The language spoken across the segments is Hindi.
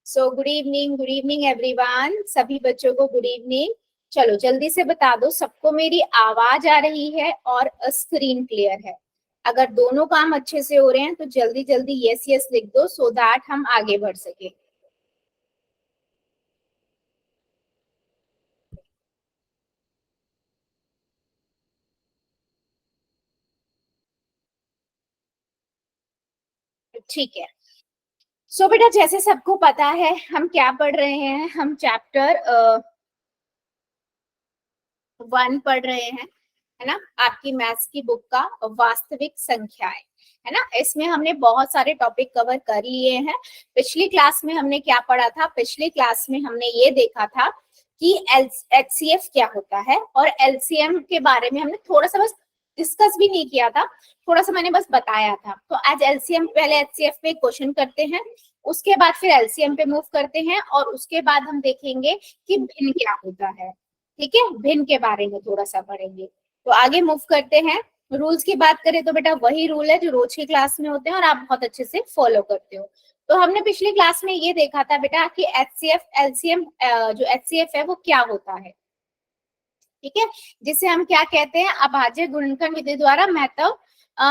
सो गुड इवनिंग एवरीवन, सभी बच्चों को गुड इवनिंग। चलो जल्दी से बता दो, सबको मेरी आवाज आ रही है और स्क्रीन क्लियर है? अगर दोनों काम अच्छे से हो रहे हैं तो जल्दी जल्दी यस यस लिख दो, सो दैट हम आगे बढ़ सके। ठीक है। सो बेटा, जैसे सबको पता है हम क्या पढ़ रहे हैं, हम चैप्टर 1 पढ़ रहे हैं, है ना? आपकी मैथ्स की बुक का वास्तविक संख्याएं, है ना? इसमें हमने बहुत सारे टॉपिक कवर कर लिए हैं। पिछली क्लास में हमने क्या पढ़ा था? पिछली क्लास में हमने ये देखा था कि एचसीएफ क्या होता है, और एलसीएम के बारे में हमने थोड़ा सा बस डिस्कस भी नहीं किया था, थोड़ा सा मैंने बस बताया था। तो आज एलसीएम, पहले एचसीएफ पे क्वेश्चन करते हैं, उसके बाद फिर एलसीएम पे मूव करते हैं, और उसके बाद हम देखेंगे कि भिन्न क्या होता है। ठीक है, भिन्न के बारे में थोड़ा सा पढ़ेंगे। तो आगे मूव करते हैं। रूल्स की बात करें तो बेटा वही रूल है जो रोज की क्लास में होते हैं और आप बहुत अच्छे से फॉलो करते हो। तो हमने पिछली क्लास में ये देखा था बेटा कि एचसीएफ एलसीएम, जो एचसीएफ है वो क्या होता है। ठीक है, जिसे हम क्या कहते हैं? अभाज्य गुणनखंड विधि द्वारा महत्व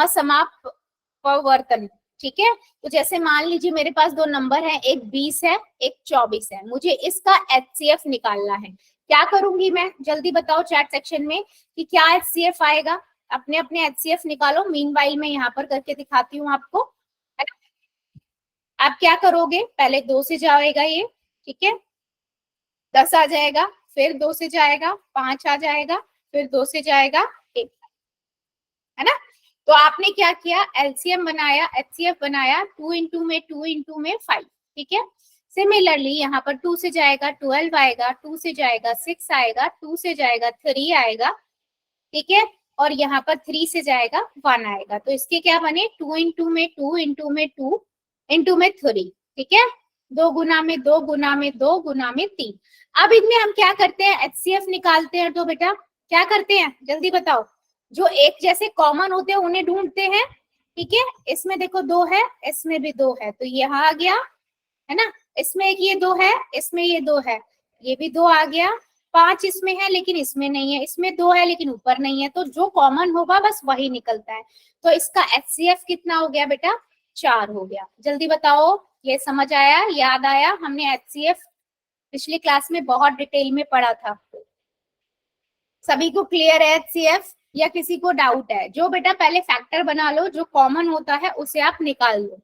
समापवर्तन। ठीक है, तो जैसे मान लीजिए मेरे पास दो नंबर है, एक 20 है, एक 24 है, मुझे इसका एचसीएफ निकालना है। क्या करूंगी मैं? जल्दी बताओ चैट सेक्शन में कि क्या एचसीएफ आएगा। अपने अपने एचसीएफ निकालो, मीनवाइल मैं यहाँ पर करके दिखाती हूँ आपको, है ना? आप क्या करोगे? पहले 2 से जाएगा ये, ठीक है, 10 आ जाएगा, फिर 2 से जाएगा, 5 आ जाएगा, फिर 2 से जाएगा 1, है ना? तो आपने क्या किया? एलसीएम बनाया, एचसीएफ बनाया, 2 इंटू में 2 इंटू में 5। ठीक है, सिमिलरली यहाँ पर 2 से जाएगा 12 आएगा, 2 से जाएगा 6 आएगा, 2 से जाएगा 3 आएगा, ठीक है, और यहाँ पर 3 से जाएगा 1 आएगा। तो इसके क्या बने? 2 इंटू में 2 इंटू में 2 इंटू में 3। ठीक है, 2 गुना में 2 गुना में 2 गुना में 3। अब इनमें हम क्या करते हैं? एचसीएफ निकालते हैं। तो बेटा क्या करते हैं, जल्दी बताओ? जो एक जैसे कॉमन होते हैं उन्हें ढूंढते हैं। ठीक है, इसमें देखो 2 है, इसमें भी 2 है, तो यहाँ आ गया, है ना? इसमें एक ये 2 है, इसमें ये 2 है, ये भी 2 आ गया। 5 इसमें है लेकिन इसमें नहीं है, इसमें 2 है लेकिन ऊपर नहीं है, तो जो कॉमन होगा बस वही निकलता है। तो इसका एचसीएफ कितना हो गया बेटा? 4 हो गया। जल्दी बताओ, ये समझ आया, याद आया? हमने एचसीएफ पिछली क्लास में बहुत डिटेल में पढ़ा था। सभी को क्लियर है एचसीएफ, या किसी को डाउट है? जो बेटा पहले फैक्टर बना लो, जो कॉमन होता है उसे आप निकाल लो।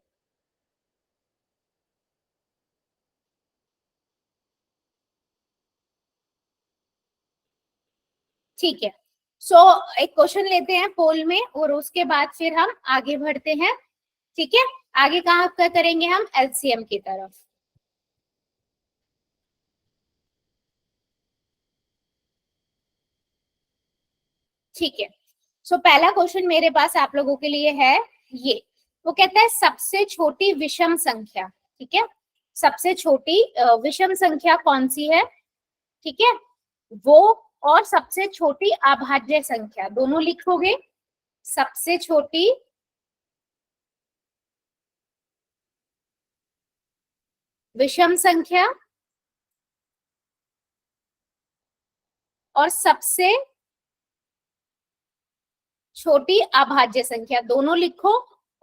ठीक है, सो एक क्वेश्चन लेते हैं पोल में, और उसके बाद फिर हम आगे बढ़ते हैं। ठीक है, आगे कहाँ का करेंगे? हम एलसीएम की तरफ। ठीक है, सो पहला क्वेश्चन मेरे पास आप लोगों के लिए है ये। वो कहता है सबसे छोटी विषम संख्या। ठीक है, सबसे छोटी विषम संख्या कौन सी है? ठीक है, वो और सबसे छोटी अभाज्य संख्या दोनों लिखोगे। सबसे छोटी विषम संख्या और सबसे छोटी अभाज्य संख्या दोनों लिखो,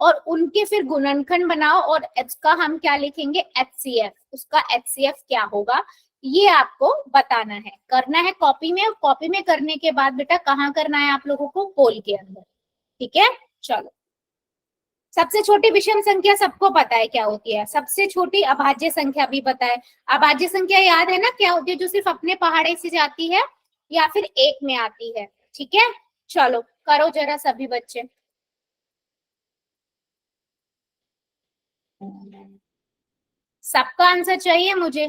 और उनके फिर गुणनखंड बनाओ, और इसका हम क्या लिखेंगे? एचसीएफ। उसका एचसीएफ क्या होगा ये आपको बताना है, करना है कॉपी में। और कॉपी में करने के बाद बेटा कहाँ करना है आप लोगों को? पोल के अंदर। ठीक है, चलो। सबसे छोटी विषम संख्या सबको पता है क्या होती है, सबसे छोटी अभाज्य संख्या भी पता है। अभाज्य संख्या याद है ना क्या होती है? जो सिर्फ अपने पहाड़े से जाती है या फिर एक में आती है। ठीक है, चलो करो जरा सभी बच्चे। सबका आंसर चाहिए मुझे।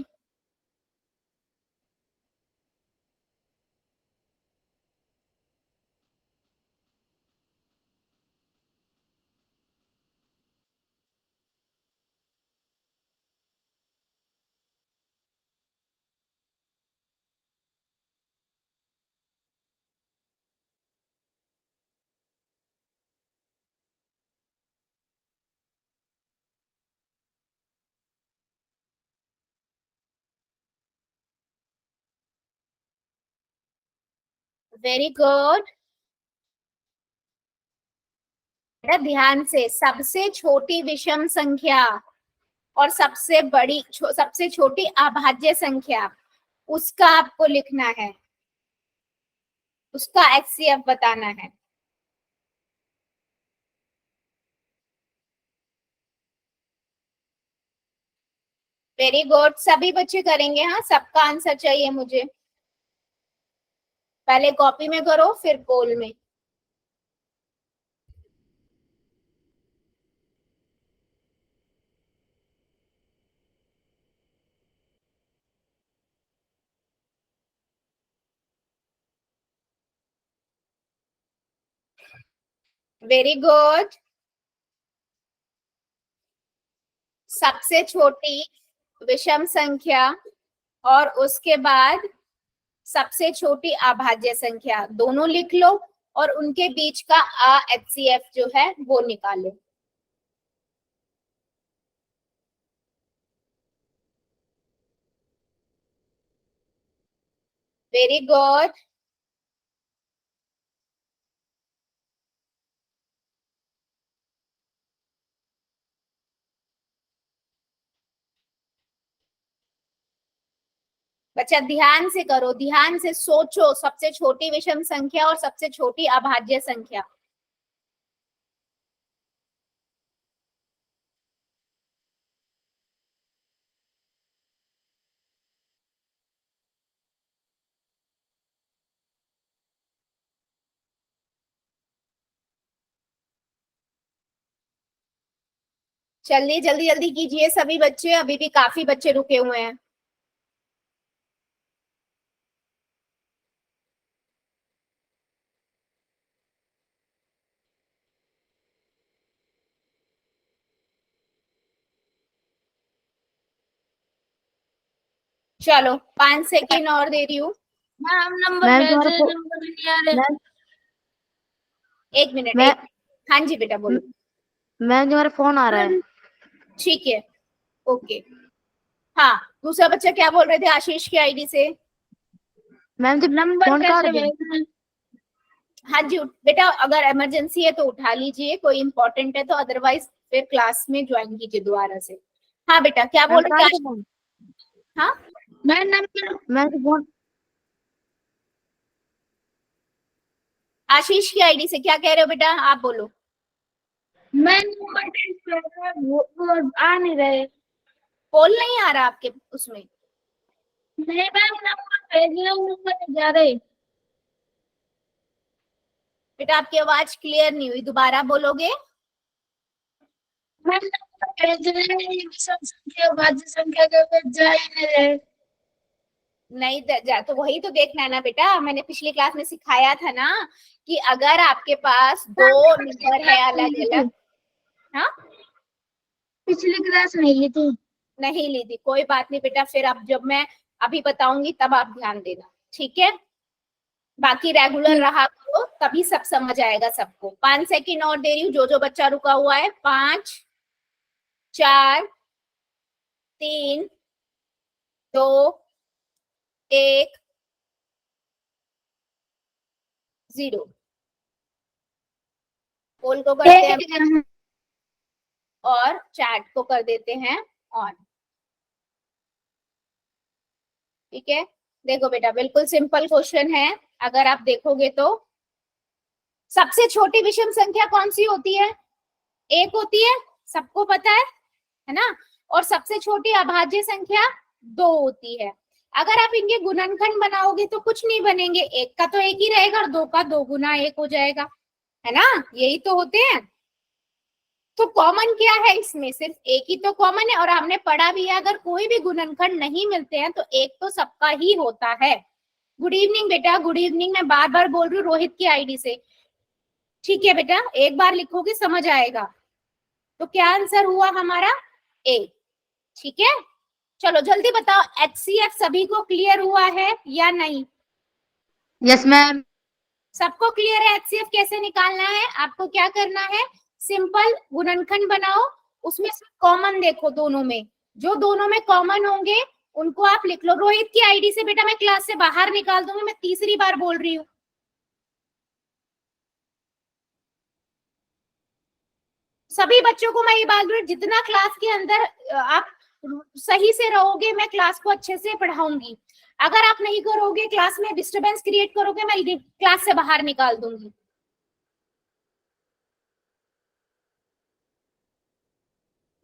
Very good. ध्यान से, सबसे छोटी विषम संख्या और सबसे छोटी अभाज्य संख्या, उसका आपको लिखना है, उसका HCF बताना है। वेरी गुड, सभी बच्चे करेंगे। हाँ, सबका आंसर चाहिए मुझे। पहले कॉपी में करो, फिर पोल में। Very good. सबसे छोटी विषम संख्या और उसके बाद सबसे छोटी अभाज्य संख्या दोनों लिख लो और उनके बीच का HCF जो है वो निकालो। Very good. बच्चा ध्यान से करो, ध्यान से सोचो, सबसे छोटी विषम संख्या और सबसे छोटी अभाज्य संख्या। जल्दी जल्दी जल्दी कीजिए सभी बच्चे, अभी भी काफी बच्चे रुके हुए हैं। चलो 5 सेकेंड और दे रही हूँ। मैम नंबर नहीं आ रहे। एक मिनट। हाँ जी बेटा बोलो। मैम तुम्हारा फोन आ रहा है। ठीक है, ओके। हाँ, दूसरा बच्चा क्या बोल रहे थे आशीष की आईडी से? मैम जब नंबर कैसे भेजना? हाँ जी बेटा, अगर इमरजेंसी है तो उठा लीजिए, कोई इंपॉर्टेंट है तो, अदरवाइज फिर क्लास में ज्वाइन कीजिए दोबारा से। हाँ बेटा, क्या बोल रहे थे? हाँ मैं नंबर, मैं फोन आशीष की आईडी से क्या कह रहे हो बेटा, आप बोलो। मैं नंबर वो आ नहीं रहे। पोल नहीं आ रहा आपके उसमें? नहीं मैम, नंबर भेज रहा हूँ, नंबर नहीं जा रहे। बेटा आपकी आवाज क्लियर नहीं हुई, दोबारा बोलोगे? मैं नंबर भेज रहे हैं, विषम संख्या भाज्य संख्या के जा ही नहीं रहे। नहीं जा तो वही तो देखना है ना बेटा, मैंने पिछली क्लास में सिखाया था ना कि अगर आपके पास दो नंबर है अलग अलग। हाँ, पिछली क्लास नहीं ली थी। नहीं ली थी, कोई बात नहीं बेटा, फिर अब जब मैं अभी बताऊंगी तब आप ध्यान देना, ठीक है? बाकी रेगुलर रहा करो, तभी सब समझ आएगा सबको। 5 सेकेंड और दे रही हूँ, जो बच्चा रुका हुआ है। 5 4 3 2 1 0। पोल को करते हैं और चैट को कर देते हैं ऑन। ठीक है, देखो बेटा बिल्कुल सिंपल क्वेश्चन है, अगर आप देखोगे तो। सबसे छोटी विषम संख्या कौन सी होती है? एक होती है, सबको पता है ना? और सबसे छोटी अभाज्य संख्या 2 होती है। अगर आप इनके गुणनखंड बनाओगे तो कुछ नहीं बनेंगे, एक का तो एक ही रहेगा और 2 का 2 गुना 1 हो जाएगा, है ना? यही तो होते हैं। तो कॉमन क्या है इसमें? सिर्फ एक ही तो कॉमन है, और हमने पढ़ा भी है अगर कोई भी गुणनखंड नहीं मिलते हैं तो एक तो सबका ही होता है। गुड इवनिंग बेटा, गुड इवनिंग। मैं बार बार बोल रही हूँ रोहित की आईडी से, ठीक है बेटा? एक बार लिखोगे समझ आएगा। तो क्या आंसर हुआ हमारा? ए, ठीक है? चलो जल्दी बताओ, HCF सभी को क्लियर हुआ है या नहीं? Yes ma'am. सबको क्लियर है HCF कैसे निकालना है? आपको क्या करना है, सिंपल गुणनखंड बनाओ, उसमें से कॉमन देखो, दोनों में जो दोनों में कॉमन होंगे उनको आप लिख लो। रोहित की आईडी से बेटा मैं क्लास से बाहर निकाल दूंगी, मैं तीसरी बार बोल रही हूँ। सभी बच्चों को मैं ये बात बोल, जितना क्लास के अंदर आप सही से रहोगे मैं क्लास को अच्छे से पढ़ाऊंगी। अगर आप नहीं करोगे, क्लास में डिस्टरबेंस क्रिएट करोगे, मैं क्लास से बाहर निकाल दूंगी।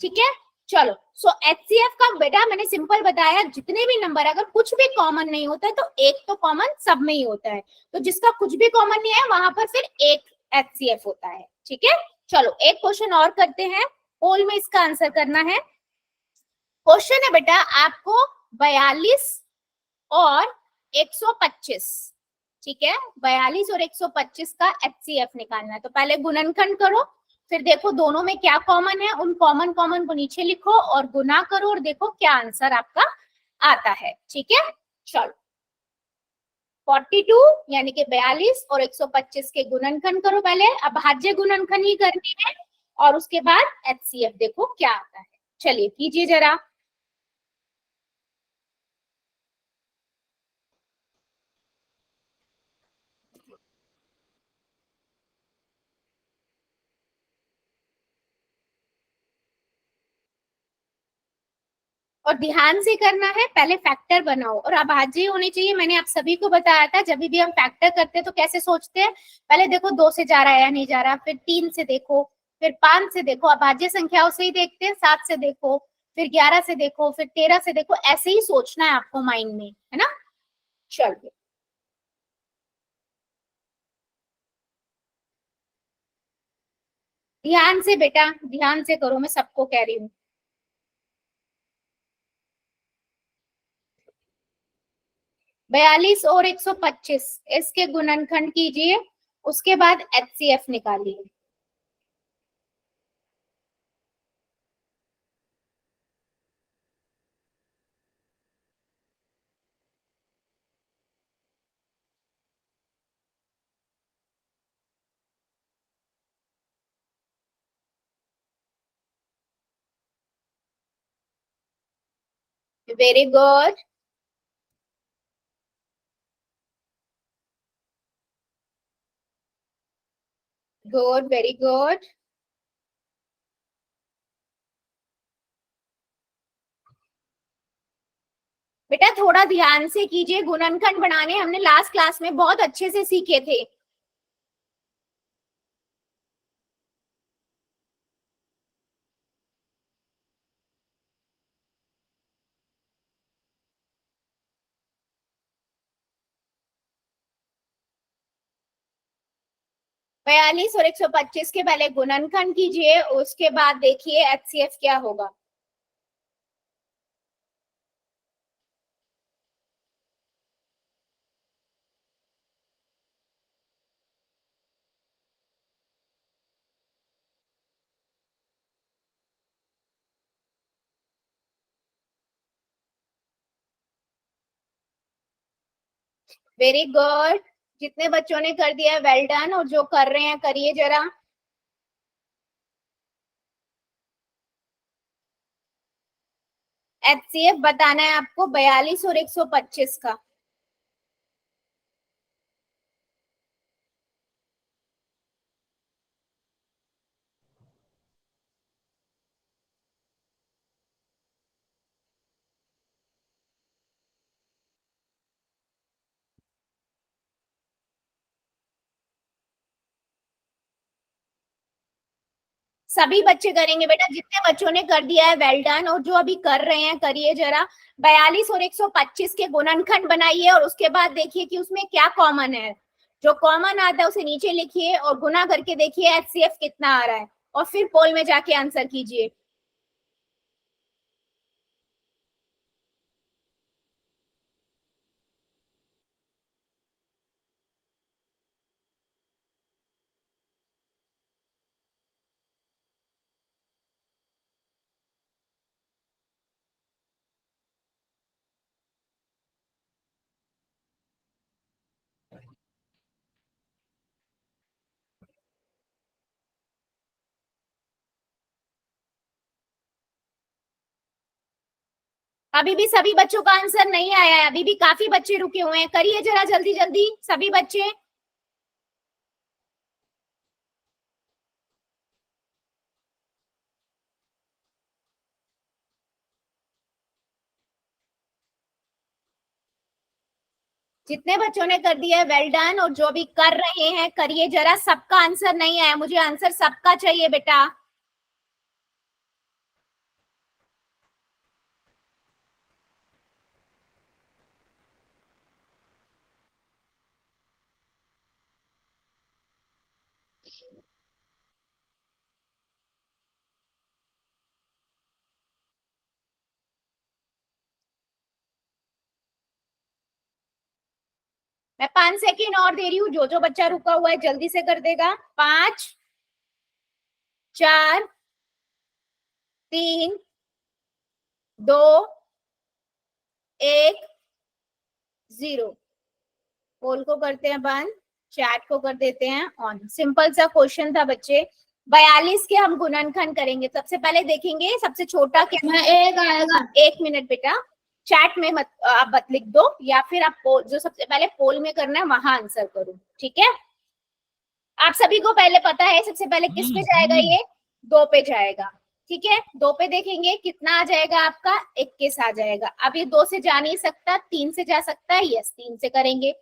ठीक है, चलो। सो एचसीएफ का बेटा मैंने सिंपल बताया, जितने भी नंबर, अगर कुछ भी कॉमन नहीं होता है तो एक तो कॉमन सब में ही होता है, तो जिसका कुछ भी कॉमन नहीं है वहां पर फिर एक एचसीएफ होता है। ठीक है, चलो एक क्वेश्चन और करते हैं, पोल में इसका आंसर करना है। क्वेश्चन है बेटा आपको 42 और 125, ठीक है, 42 और 125 का एचसीएफ निकालना है। तो पहले गुणनखंड करो, फिर देखो दोनों में क्या कॉमन है, उन कॉमन कॉमन को नीचे लिखो और गुना करो और देखो क्या आंसर आपका आता है। ठीक है, चलो 42 यानी कि 42 और 125 के गुणनखंड करो पहले, अब भाज्य गुणनखंड ही करनी है और उसके बाद एचसीएफ देखो क्या आता है। चलिए कीजिए जरा। और ध्यान से करना है, पहले फैक्टर बनाओ और अभाज्य होने चाहिए। मैंने आप सभी को बताया था जब भी हम फैक्टर करते हैं तो कैसे सोचते हैं, पहले देखो 2 से जा रहा है या नहीं जा रहा, फिर 3 से देखो, फिर 5 से देखो, अभाज्य संख्याओं से ही देखते हैं, 7 से देखो, फिर 11 से देखो, फिर 13 से देखो, ऐसे ही सोचना है आपको माइंड में, है ना। चलिए ध्यान से बेटा, ध्यान से करो, मैं सबको कह रही हूँ। 42 और 125 इसके गुणनखंड कीजिए, उसके बाद एचसीएफ निकालिए। Very good, good, very good. बेटा थोड़ा ध्यान से कीजिए, गुणनखंड बनाने हमने लास्ट क्लास में बहुत अच्छे से सीखे थे। बयालीस और 125 के पहले गुणनखंड कीजिए, उसके बाद देखिए एचसीएफ क्या होगा। वेरी गुड, जितने बच्चों ने कर दिया वेल डन, और जो कर रहे हैं करिए जरा। एचसीएफ बताना है आपको 42 और 125 का। सभी बच्चे करेंगे बेटा, जितने बच्चों ने कर दिया है वेल डन, और जो अभी कर रहे हैं करिए जरा। 42 और 125 के गुणनखंड बनाइए और उसके बाद देखिए कि उसमें क्या कॉमन है, जो कॉमन आता है उसे नीचे लिखिए और गुना करके देखिए एचसीएफ कितना आ रहा है, और फिर पोल में जाके आंसर कीजिए। अभी भी सभी बच्चों का आंसर नहीं आया है, अभी भी काफी बच्चे रुके हुए हैं, करिए जरा जल्दी जल्दी सभी बच्चे। जितने बच्चों ने कर दिया है वेल डन, और जो भी कर रहे हैं करिए जरा। सबका आंसर नहीं आया, मुझे आंसर सबका चाहिए बेटा। मैं 5 सेकेंड और दे रही हूँ, जो जो बच्चा रुका हुआ है जल्दी से कर देगा। 5, 4, 3, 2, 1, 0। पोल को करते हैं बंद, चैट को कर देते हैं ऑन। सिंपल सा क्वेश्चन था बच्चे। 42 के हम गुणनखंड करेंगे। सबसे पहले देखेंगे सबसे छोटा क्या मैं एक आएगा। 1 मिनट बेटा, चैट में मत आप मत लिख दो, या फिर आप पोल, जो सबसे पहले पोल में करना है वहां आंसर करो, ठीक है। आप सभी को पहले पता है सबसे पहले किस पे जाएगा, ये 2 पे जाएगा, ठीक है। 2 पे देखेंगे कितना आ जाएगा आपका, 21 आ जाएगा। अब ये 2 से जा नहीं सकता, 3 से जा सकता है, यस 3 से करेंगे।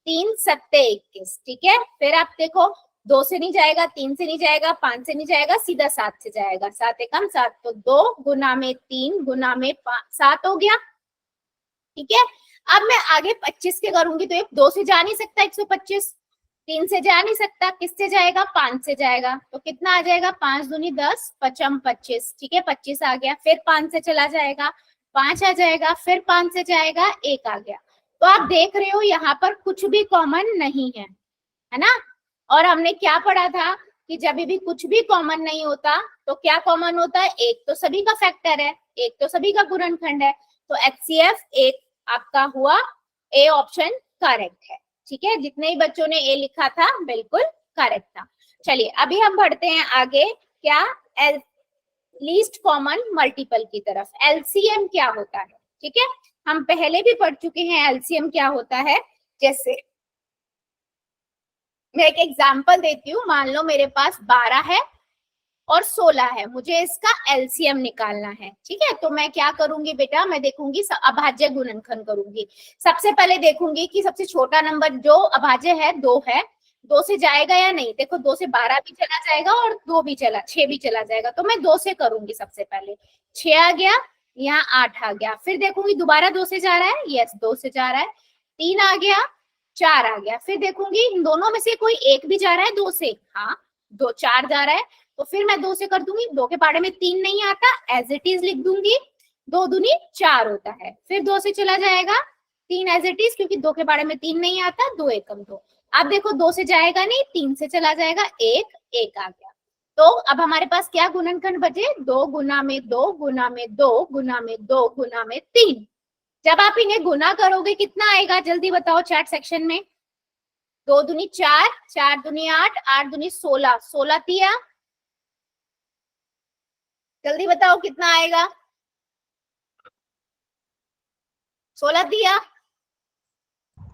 3 सत्ते 21, ठीक है। फिर आप देखो 2 से नहीं जाएगा, 3 से नहीं जाएगा, 5 से नहीं जाएगा, सीधा 7 से जाएगा। 7 एकम 7, तो 2 गुना में 3 गुना में 7 हो गया, ठीक है। अब मैं आगे 25 के करूंगी, तो ये 2 से जा नहीं सकता 125, 3 से जा नहीं सकता, किससे जाएगा 5 से जाएगा, तो कितना आ जाएगा 5 दूनी 10, 5 25, ठीक है 25 आ गया। फिर 5 से चला जाएगा, 5 आ जाएगा, फिर 5 से जाएगा 1 आ गया। तो आप देख रहे हो यहाँ पर कुछ भी कॉमन नहीं है ना। और हमने क्या पढ़ा था कि जब भी कुछ भी कॉमन नहीं होता तो क्या कॉमन होता है, एक तो सभी का फैक्टर है, एक तो सभी का गुणनखंड है। तो HCF एक आपका हुआ, ए ऑप्शन करेक्ट है, ठीक है। जितने ही बच्चों ने ए लिखा था बिल्कुल करेक्ट था। चलिए अभी हम बढ़ते हैं आगे, क्या लीस्ट कॉमन मल्टीपल की तरफ। एलसीएम क्या होता है, ठीक है। हम पहले भी पढ़ चुके हैं एलसीएम क्या होता है। जैसे मैं एक एग्जांपल देती हूँ, मान लो मेरे पास 12 है और 16 है, मुझे इसका एलसीएम निकालना है, ठीक है। तो मैं क्या करूंगी बेटा, मैं देखूंगी अभाज्य गुणनखंड करूंगी। सबसे पहले देखूंगी कि सबसे छोटा नंबर जो अभाज्य है 2 है, 2 से जाएगा या नहीं। देखो 2 से 12 भी चला जाएगा और 2 भी चला, 6 भी चला जाएगा, तो मैं 2 से करूंगी सबसे पहले। 6 आ गया, यहाँ 8 आ गया। फिर देखूंगी दोबारा 2 से जा रहा है, यस 2 से जा रहा है। 3 आ गया, 4 आ गया। फिर देखूंगी इन दोनों में से कोई एक भी जा रहा है 2 से, हाँ 2 4 जा रहा है, तो फिर मैं 2 से कर दूंगी। 2 के पाड़े में 3 नहीं आता, एज इट इज लिख दूंगी। 2 दूनी 4 होता है, फिर 2 से चला जाएगा 3 एज इट इज, क्योंकि 2 के पाड़े में 3 नहीं आता, 2 एकम 2। अब देखो 2 से जाएगा नहीं, 3 से चला जाएगा, 1 1 आ गया। तो अब हमारे पास क्या गुणनखंड बचे, 2 गुना में 2 गुना में 2 गुना में 2 गुना में 3। जब आप इन्हें गुना करोगे कितना आएगा, जल्दी बताओ चैट सेक्शन में। 2 दूनी 4, 4 दूनी 8, 8 दूनी 16, 16 तिया, जल्दी बताओ कितना आएगा। 16 दिया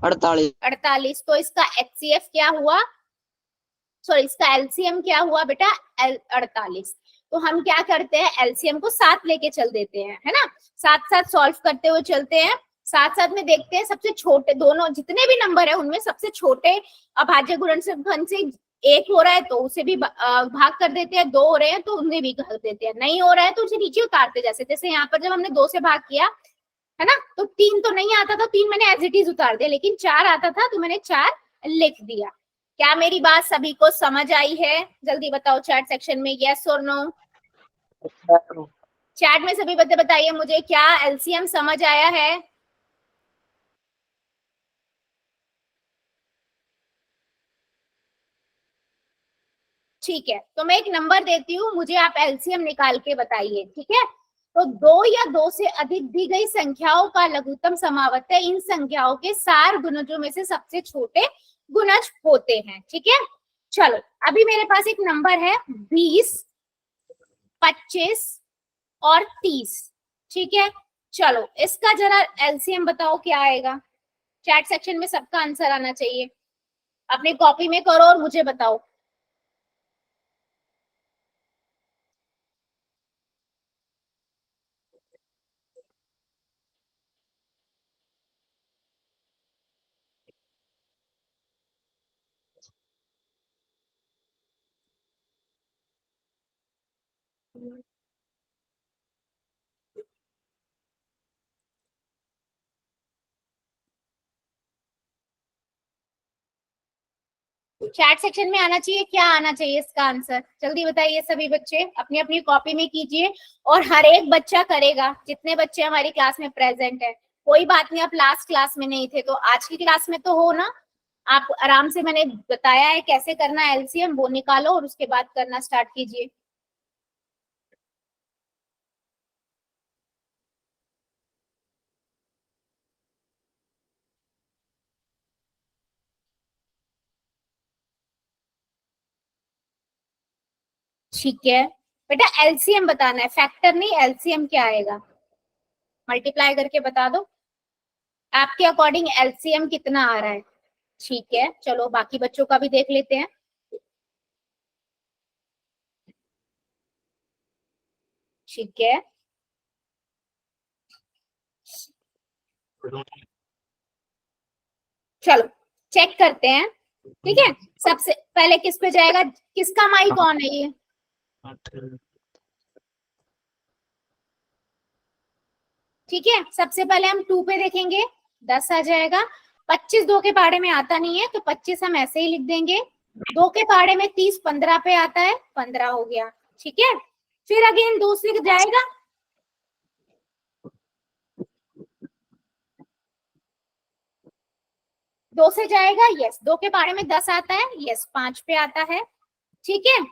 48। 48। तो इसका HCF क्या हुआ, सॉरी इसका एलसीएम क्या हुआ बेटा, 48। तो हम क्या करते हैं, एलसीएम को साथ लेके चल देते हैं, है ना। साथ साथ सॉल्व करते हुए चलते हैं, साथ साथ में देखते हैं सबसे छोटे, दोनों जितने भी नंबर है उनमें सबसे छोटे अभाज्य गुणनखंड से एक हो रहा है तो उसे भी भाग कर देते हैं, 2 हो रहे हैं तो उन्हें भी भाग देते हैं, नहीं हो रहा है तो उसे नीचे उतारते। जैसे जैसे यहाँ पर जब हमने 2 से भाग किया है ना, तो 3 तो नहीं आता था, 3 मैंने एज इट इज उतार दिया, लेकिन 4 आता था तो मैंने 4 लिख दिया। क्या मेरी बात सभी को समझ आई है, जल्दी बताओ चैट सेक्शन में, यस और नो। चैट में सभी बच्चे बताइए मुझे, क्या एलसीएम समझ आया है। ठीक है, तो मैं एक नंबर देती हूँ, मुझे आप एलसीएम निकाल के बताइए, ठीक है। तो 2 या 2 से अधिक दी गई संख्याओं का लघुत्तम समावर्त इन संख्याओं के सार गुणजों में से सबसे छोटे गुणज होते हैं, ठीक है। चलो अभी मेरे पास एक नंबर है 20, 25 और 30, ठीक है। चलो इसका जरा एलसीएम बताओ क्या आएगा। चैट सेक्शन में सबका आंसर आना चाहिए, अपनी कॉपी में करो और मुझे बताओ। चैट सेक्शन में आना चाहिए, क्या आना चाहिए इसका आंसर, जल्दी बताइए सभी बच्चे, अपनी अपनी कॉपी में कीजिए और हर एक बच्चा करेगा, जितने बच्चे हमारी क्लास में प्रेजेंट है। कोई बात नहीं, आप लास्ट क्लास में नहीं थे तो आज की क्लास में तो हो ना, आप आराम से, मैंने बताया है कैसे करना है एलसीएम, वो निकालो और उसके बाद करना स्टार्ट कीजिए। ठीक है बेटा, एलसीएम बताना है, फैक्टर नहीं, एलसीएम क्या आएगा, मल्टीप्लाई करके बता दो आपके अकॉर्डिंग एलसीएम कितना आ रहा है। ठीक है, चलो बाकी बच्चों का भी देख लेते हैं। ठीक है, चलो चेक करते हैं। ठीक है, सबसे पहले किस पे जाएगा, किसका माइक ऑन है ये, ठीक है, सबसे पहले हम 2 पे देखेंगे, 10 आ जाएगा। 25 2 के पहाड़े में आता नहीं है तो 25 हम ऐसे ही लिख देंगे। 2 के पहाड़े में 30 15 पे आता है, 15 हो गया। ठीक है, फिर अगेन 2 से जाएगा, दो से जाएगा, यस, 2 के पहाड़े में 10 आता है, यस, 5 पे आता है। ठीक है,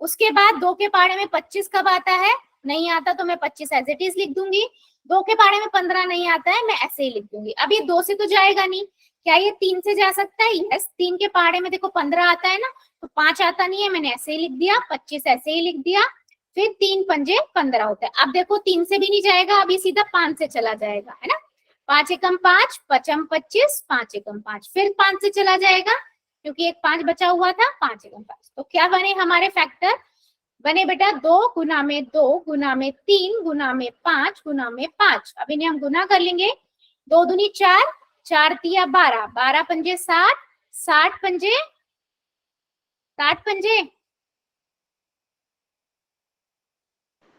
उसके बाद 2 के पहाड़े में 25 कब आता है, नहीं आता तो मैं 25 एज इट इज लिख दूंगी। 2 के पहाड़े में 15 नहीं आता है, मैं ऐसे ही लिख दूंगी। अब ये 2 से तो जाएगा नहीं, क्या ये 3 से जा सकता है, यस, 3 के पहाड़े में देखो 15 आता है ना, तो 5 आता नहीं है, मैंने ऐसे ही लिख दिया, 25 ऐसे ही लिख दिया, फिर 3 पंजे 15 होता है। अब देखो 3 से भी नहीं जाएगा, अभी सीधा 5 से चला जाएगा, है ना, 5 एकम 5, पचम 25, 5 एकम 5, फिर 5 से चला जाएगा क्योंकि एक 5 बचा हुआ था, 5 एकम 5। तो क्या बने हमारे फैक्टर, बने बेटा 2 गुना में 2 गुना में 3 गुना में 5 गुना में 5। अब इन्हें हम गुना कर लेंगे, 2 दूनी 4, 4 तिया 12, 12 पंजे 60, 60 पंजे 60 पंजे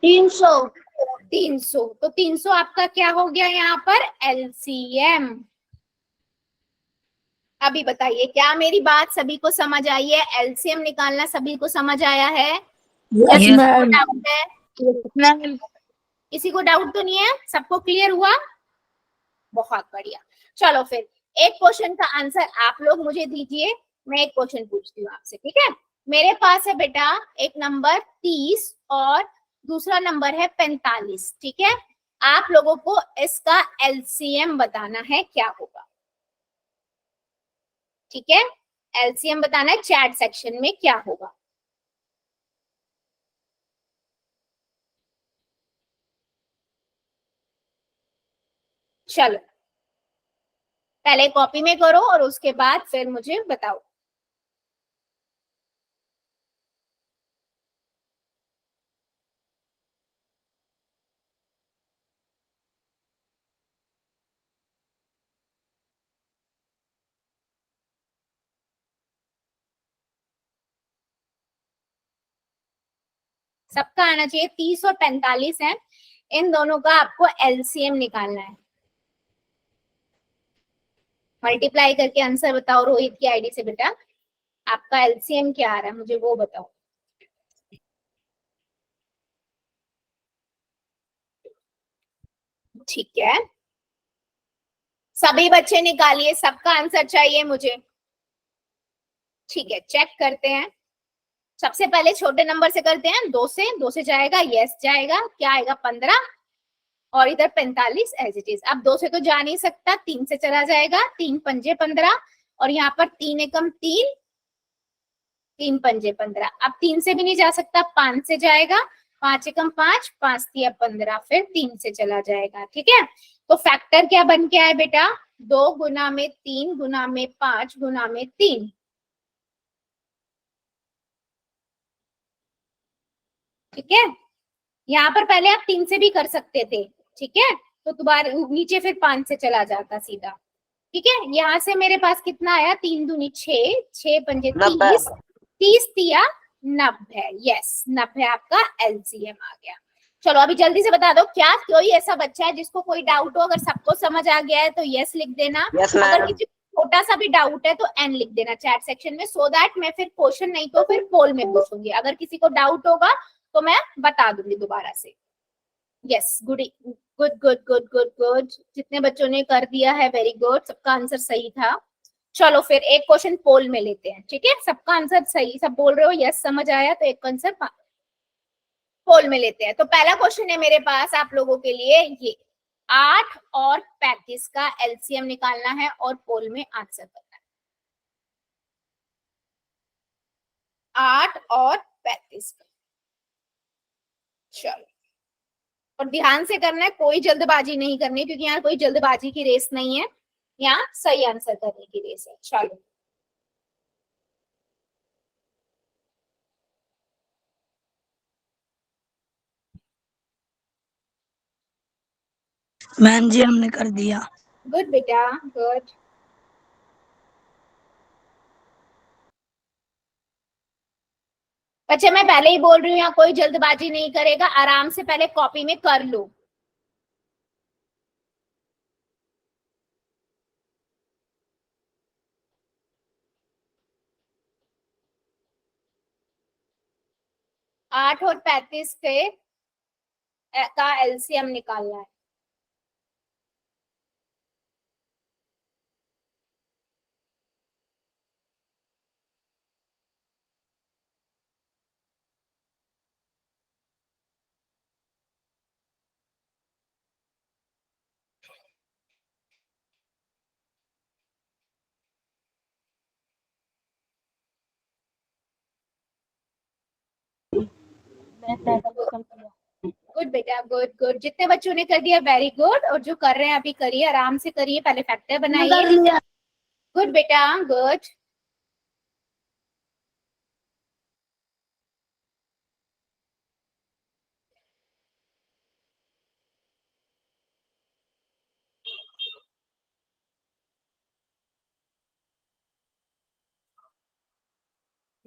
300। 300, तो 300 आपका क्या हो गया यहाँ पर एलसीएम। अभी बताइए क्या मेरी बात सभी को समझ आई है, एलसीएम निकालना सभी को समझ आया है, या किसी को डाउट है, किसी को डाउट तो नहीं है, सबको क्लियर हुआ, बहुत बढ़िया। चलो फिर एक क्वेश्चन का आंसर आप लोग मुझे दीजिए, मैं एक क्वेश्चन पूछती हूँ आपसे, ठीक है। मेरे पास है बेटा एक नंबर 30 और दूसरा नंबर है 45, ठीक है, आप लोगों को इसका एलसीएम बताना है, क्या होगा, ठीक है, एलसीएम बताना है, चैट सेक्शन में क्या होगा। चलो पहले कॉपी में करो और उसके बाद फिर मुझे बताओ। सबका आना चाहिए, 30 और 45 है, इन दोनों का आपको एलसीएम निकालना है। मल्टीप्लाई करके आंसर बताओ रोहित की आईडी से, बेटा आपका एलसीएम क्या आ रहा है मुझे वो बताओ। ठीक है, सभी बच्चे निकालिए, सबका आंसर चाहिए मुझे। ठीक है, चेक करते हैं, सबसे पहले छोटे नंबर से करते हैं, 2 से जाएगा, यस जाएगा, क्या आएगा 15 और इधर 45 एज इट इज। अब 2 से तो जा नहीं सकता, 3 से चला जाएगा, 3 पंजे 15 और यहाँ पर 3 एकम 3, 3 पंजे 15। अब 3 से भी नहीं जा सकता, 5 से जाएगा, 5 एकम 5, 5 तिया 15, फिर 3 से चला जाएगा, ठीक है। तो फैक्टर क्या बन के आए बेटा, 2 गुना में 3 गुना में 5 गुना में 3, ठीक है। यहाँ पर पहले आप 3 से भी कर सकते थे, ठीक है, तो दोबारा नीचे फिर 5 से चला जाता सीधा, ठीक है। यहाँ से मेरे पास कितना आया, 3 दूनी 6, 6 पंजे 30, 30 तिया 90। यस, 90 आपका एलसीएम आ गया। चलो अभी जल्दी से बता दो, क्या कोई ऐसा बच्चा है जिसको कोई डाउट हो? अगर सबको समझ आ गया है तो यस लिख देना। अगर किसी को छोटा सा भी डाउट है तो एन लिख देना चैट सेक्शन में, सो दैट मैं फिर क्वेश्चन नहीं तो फिर पोल में पूछूंगी। अगर किसी को डाउट होगा तो मैं बता दूंगी दोबारा से। Yes, good good good good good good. जितने बच्चों ने कर दिया है वेरी गुड, सबका आंसर सही था। चलो फिर एक क्वेश्चन पोल में लेते हैं, ठीक है? सबका आंसर सही, सब बोल रहे हो यस समझ आया, तो एक आंसर पोल में लेते हैं। तो पहला क्वेश्चन है मेरे पास आप लोगों के लिए, ये 8 और 35 का एलसीएम निकालना है और पोल में आंसर करना है। 8 और 35 का, चलो और ध्यान से करना है, कोई जल्दबाजी नहीं करनी, क्योंकि यहाँ कोई जल्दबाजी की रेस नहीं है, यहाँ सही आंसर करने की रेस है। चलो मैम जी हमने कर दिया। गुड बेटा, गुड। अच्छा मैं पहले ही बोल रही हूँ, यहाँ कोई जल्दबाजी नहीं करेगा, आराम से पहले कॉपी में कर लो। आठ और 35 के का एलसीएम निकालना है। गुड बेटा, गुड गुड। जितने बच्चों ने कर दिया वेरी गुड, और जो कर रहे हैं अभी करिए, आराम से करिए, पहले फैक्टर बनाइए। गुड बेटा, गुड।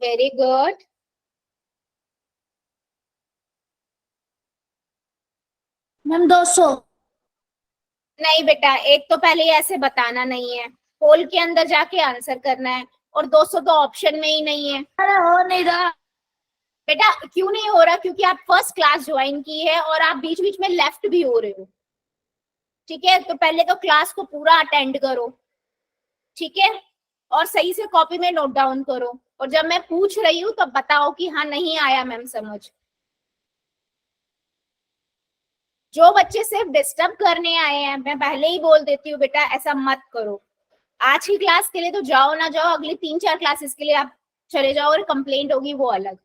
Very good. मैम 200। नहीं बेटा, एक तो पहले ऐसे बताना नहीं है, पोल के अंदर जाके आंसर करना है, और 200 तो ऑप्शन में ही नहीं है। अरे हो नहीं रहा बेटा क्यों नहीं हो रहा? क्योंकि आप फर्स्ट क्लास ज्वाइन की है और आप बीच बीच में लेफ्ट भी हो रहे हो, ठीक है? तो पहले तो क्लास को पूरा अटेंड करो, ठीक है? और सही से कॉपी में नोट डाउन करो, और जब मैं पूछ रही हूँ तो बताओ कि हाँ नहीं आया मैम समझ। जो बच्चे सिर्फ डिस्टर्ब करने आए हैं, मैं पहले ही बोल देती हूँ बेटा ऐसा मत करो। आज की क्लास के लिए तो जाओ ना जाओ, अगली 3-4 क्लासेस के लिए आप चले जाओ, और कंप्लेंट होगी वो अलग।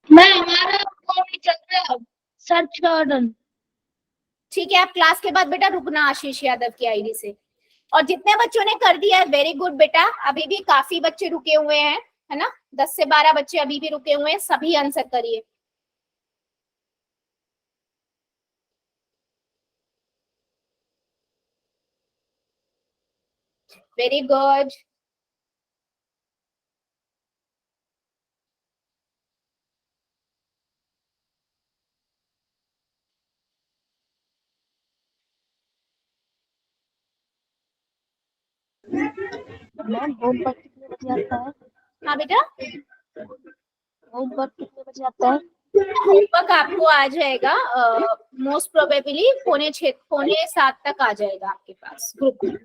मैं हमारा वो नहीं चल रहा सर्च का ऑर्डर। ठीक है, आप क्लास के बाद बेटा रुकना आशीष यादव की आईडी से। और जितने बच्चों ने कर दिया है वेरी गुड बेटा, अभी भी काफी बच्चे रुके हुए हैं, है ना? 10 से 12 बच्चे अभी भी रुके हुए हैं, सभी आंसर करिए। Very good. मैम होमवर्क कितने बजे आता है? हाँ बेटा, होमवर्क कितने बजे आता है? होमवर्क आपको आ जाएगा मोस्ट प्रोबेबली पौने 7 तक आ जाएगा आपके पास ग्रुप में।